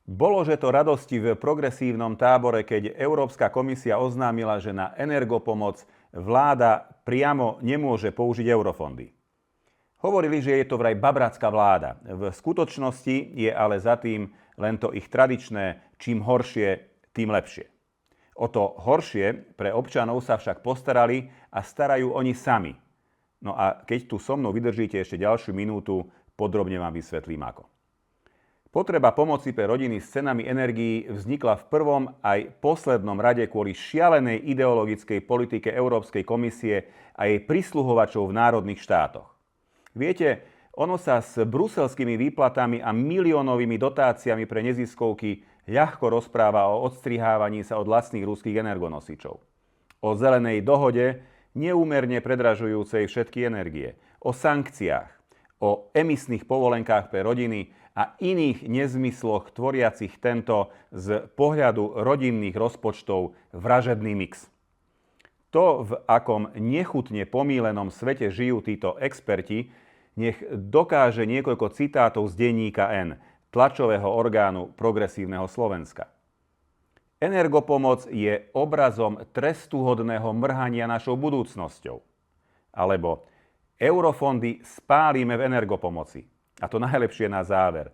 Bolo, že to radosti v progresívnom tábore, keď Európska komisia oznámila, že na energopomoc vláda priamo nemôže použiť eurofondy. Hovorili, že je to vraj babracká vláda. V skutočnosti je ale za tým len to ich tradičné čím horšie, tým lepšie. O to horšie pre občanov sa však postarali a starajú oni sami. No a keď tu so mnou vydržíte ešte ďalšiu minútu, podrobne vám vysvetlím ako. Potreba pomoci pre rodiny s cenami energií vznikla v prvom aj poslednom rade kvôli šialenej ideologickej politike Európskej komisie a jej prisluhovačov v národných štátoch. Viete, ono sa s bruselskými výplatami a miliónovými dotáciami pre neziskovky ľahko rozpráva o odstrihávaní sa od lacných ruských energonosičov. O zelenej dohode, neúmerne predražujúcej všetky energie, o sankciách, o emisných povolenkách pre rodiny a iných nezmysloch tvoriacich tento z pohľadu rodinných rozpočtov vražedný mix. To, v akom nechutne pomýlenom svete žijú títo experti, nech dokáže niekoľko citátov z denníka N, tlačového orgánu Progresívneho Slovenska. Energopomoc je obrazom trestuhodného mrhania našou budúcnosťou. Alebo eurofondy spálime v energopomoci. A to najlepšie na záver.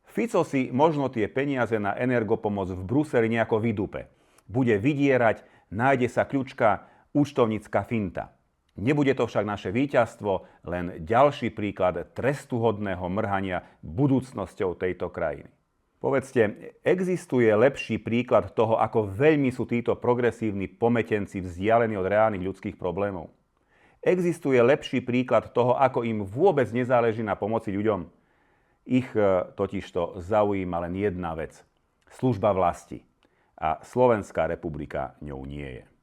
Fico si možno tie peniaze na energopomoc v Bruseli nejako vydupe. Bude vydierať, nájde sa kľučka, účtovnícka finta. Nebude to však naše víťazstvo, len ďalší príklad trestuhodného mrhania budúcnosťou tejto krajiny. Povedzte, existuje lepší príklad toho, ako veľmi sú títo progresívni pometenci vzdialení od reálnych ľudských problémov? Existuje lepší príklad toho, ako im vôbec nezáleží na pomoci ľuďom? Ich totižto zaujíma len jedna vec. Služba vlasti. A Slovenská republika ňou nie je.